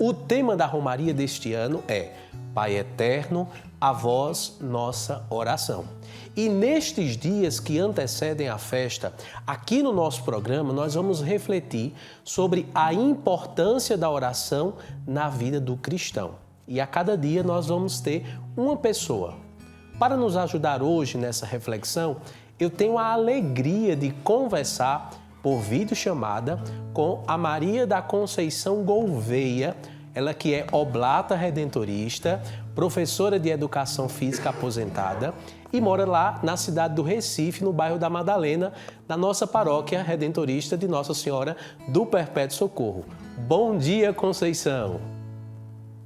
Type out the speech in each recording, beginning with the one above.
O tema da Romaria deste ano é Pai Eterno, a vós nossa oração. E nestes dias que antecedem a festa, aqui no nosso programa, nós vamos refletir sobre a importância da oração na vida do cristão. E a cada dia nós vamos ter uma pessoa. Para nos ajudar hoje nessa reflexão, eu tenho a alegria de conversar por videochamada com a Maria da Conceição Gouveia, ela que é oblata redentorista, professora de educação física aposentada e mora lá na cidade do Recife, no bairro da Madalena, na nossa paróquia redentorista de Nossa Senhora do Perpétuo Socorro. Bom dia, Conceição!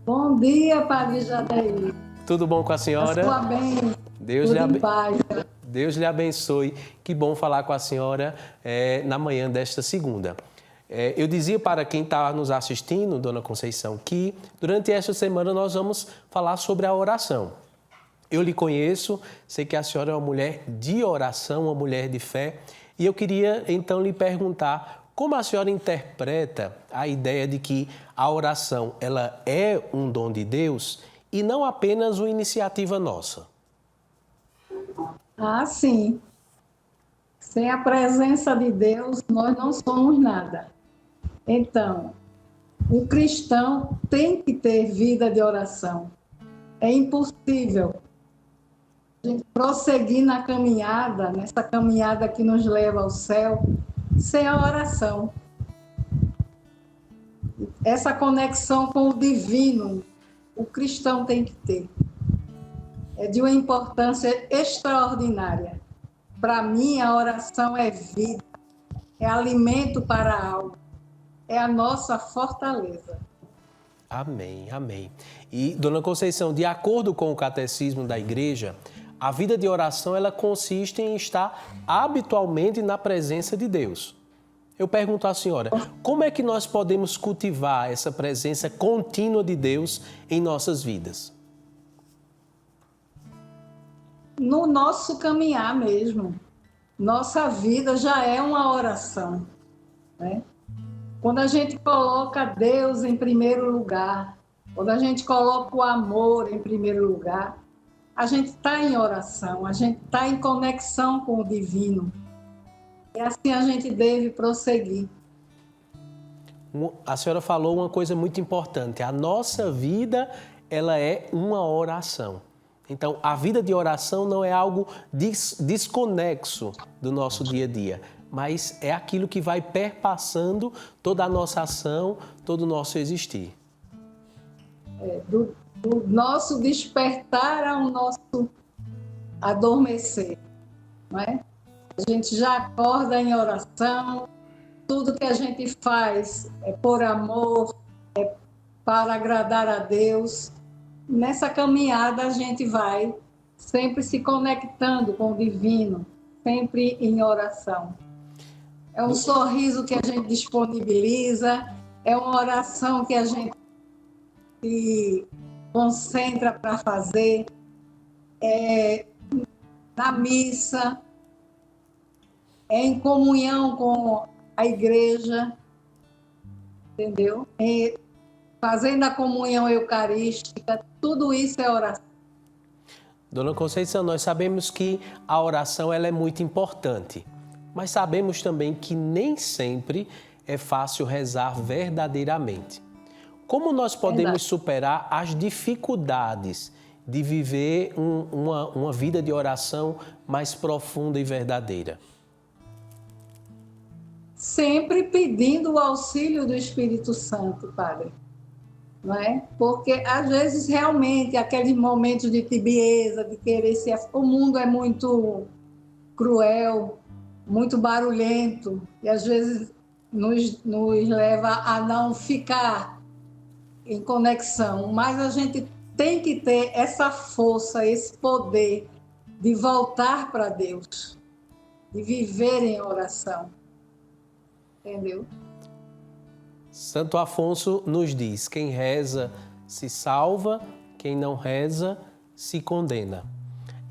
Bom dia, Padre Jadeir. Tudo bom com a senhora? A sua bênção. Deus lhe abençoe. Que bom falar com a senhora na manhã desta segunda. Eu dizia para quem está nos assistindo, Dona Conceição, que durante esta semana nós vamos falar sobre a oração. Eu lhe conheço, sei que a senhora é uma mulher de oração, uma mulher de fé, e eu queria então lhe perguntar como a senhora interpreta a ideia de que a oração ela é um dom de Deus e não apenas uma iniciativa nossa. Ah, sim. Sem a presença de Deus, nós não somos nada. Então, o cristão tem que ter vida de oração. É impossível a gente prosseguir na caminhada, nessa caminhada que nos leva ao céu, sem a oração. Essa conexão com o divino, o cristão tem que ter. É de uma importância extraordinária. Para mim, a oração é vida, é alimento para a alma, é a nossa fortaleza. Amém, amém. E, Dona Conceição, de acordo com o Catecismo da Igreja, a vida de oração ela consiste em estar habitualmente na presença de Deus. Eu pergunto à senhora, como é que nós podemos cultivar essa presença contínua de Deus em nossas vidas? No nosso caminhar mesmo. Nossa vida já é uma oração, né? Quando a gente coloca Deus em primeiro lugar, quando a gente coloca o amor em primeiro lugar, a gente está em oração, a gente está em conexão com o divino. E assim a gente deve prosseguir. A senhora falou uma coisa muito importante. A nossa vida, ela é uma oração. Então, a vida de oração não é algo desconexo do nosso dia a dia, mas é aquilo que vai perpassando toda a nossa ação, todo o nosso existir. Do nosso despertar ao nosso adormecer, não é? A gente já acorda em oração, tudo que a gente faz é por amor, é para agradar a Deus. Nessa caminhada a gente vai sempre se conectando com o divino, sempre em oração. É um sorriso que a gente disponibiliza, é uma oração que a gente se concentra para fazer, na missa, em comunhão com a igreja, entendeu? Fazendo a comunhão eucarística, tudo isso é oração. Dona Conceição, nós sabemos que a oração ela é muito importante, mas sabemos também que nem sempre é fácil rezar verdadeiramente. Como nós podemos superar as dificuldades de viver uma vida de oração mais profunda e verdadeira? Sempre pedindo o auxílio do Espírito Santo, Padre. Não é? Porque, às vezes, realmente, aqueles momentos de tibieza, de querer ser... O mundo é muito cruel, muito barulhento, e, às vezes, nos leva a não ficar em conexão. Mas a gente tem que ter essa força, esse poder de voltar para Deus, de viver em oração. Entendeu? Santo Afonso nos diz, quem reza se salva, quem não reza se condena.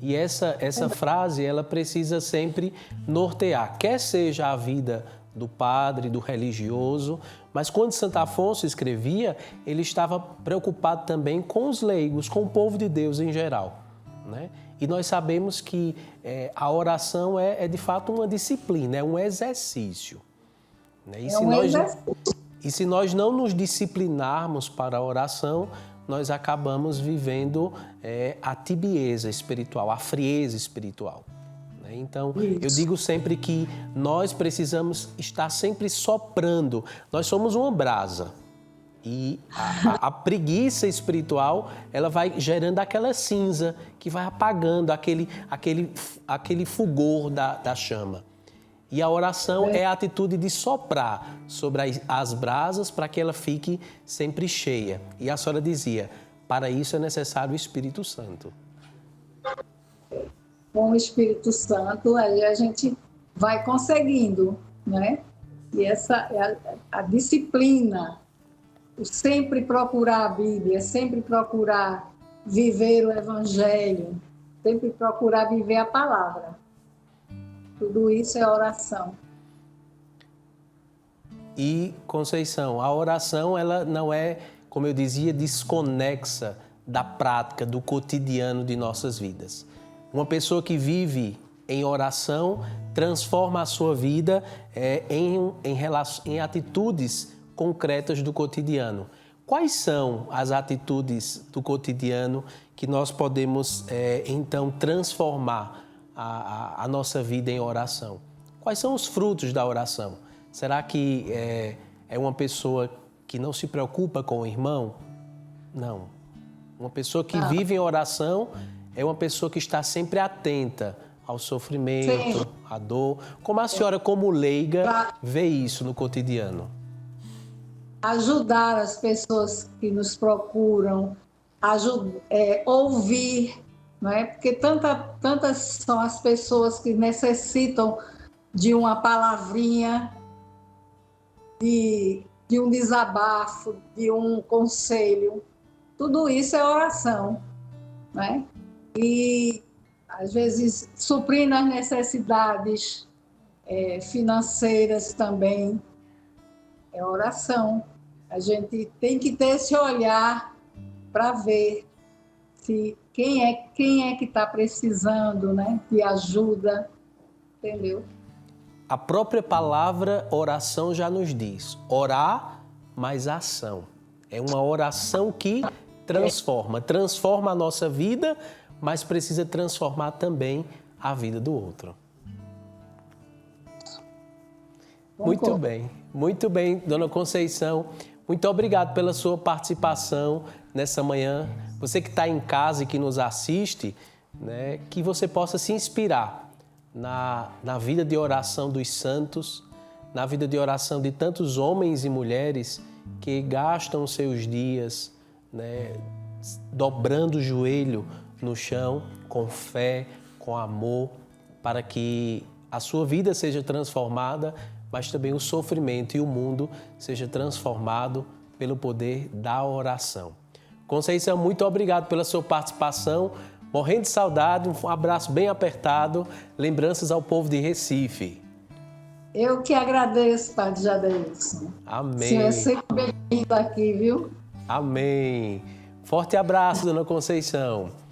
E essa frase, ela precisa sempre nortear, quer seja a vida do padre, do religioso, Mas quando Santo Afonso escrevia, ele estava preocupado também com os leigos, com o povo de Deus em geral, né? E nós sabemos que a oração é de fato uma disciplina, é um exercício, né? E se nós não nos disciplinarmos para a oração, nós acabamos vivendo a tibieza espiritual, a frieza espiritual. Então, eu digo sempre que nós precisamos estar sempre soprando. Nós somos uma brasa e a preguiça espiritual, ela vai gerando aquela cinza que vai apagando aquele fulgor da chama. E a oração é a atitude de soprar sobre as brasas para que ela fique sempre cheia. E a senhora dizia, para isso é necessário o Espírito Santo. Com o Espírito Santo, aí a gente vai conseguindo, né? E essa é a disciplina, o sempre procurar a Bíblia, sempre procurar viver o Evangelho, sempre procurar viver a palavra. Tudo isso é oração. E, Conceição, a oração, ela não é, como eu dizia, desconexa da prática, do cotidiano de nossas vidas. Uma pessoa que vive em oração transforma a sua vida em atitudes concretas do cotidiano. Quais são as atitudes do cotidiano que nós podemos, então, transformar a nossa vida em oração? Quais são os frutos da oração? Será que é uma pessoa que não se preocupa com o irmão? Não. Uma pessoa que vive em oração é uma pessoa que está sempre atenta ao sofrimento, à dor. Como a senhora, como leiga, vê isso no cotidiano? Ajudar as pessoas que nos procuram, ouvir, não é? Porque tantas são as pessoas que necessitam de uma palavrinha, de um desabafo, de um conselho. Tudo isso é oração, não é? E, às vezes, suprindo as necessidades financeiras também, é oração. A gente tem que ter esse olhar para ver se quem é que está precisando, né, de ajuda, entendeu? A própria palavra oração já nos diz, orar mais ação. É uma oração que transforma a nossa vida, mas precisa transformar também a vida do outro. Muito bem, dona Conceição. Muito obrigado pela sua participação nessa manhã. Você que está em casa e que nos assiste, né, que você possa se inspirar na vida de oração dos santos, na vida de oração de tantos homens e mulheres que gastam seus dias, né, dobrando o joelho no chão, com fé, com amor, para que a sua vida seja transformada, mas também o sofrimento e o mundo seja transformado pelo poder da oração. Conceição, muito obrigado pela sua participação. Morrendo de saudade, um abraço bem apertado. Lembranças ao povo de Recife. Eu que agradeço, Padre Jadeilson. Amém. O senhor é sempre bem-vindo aqui, viu? Amém. Forte abraço, dona Conceição.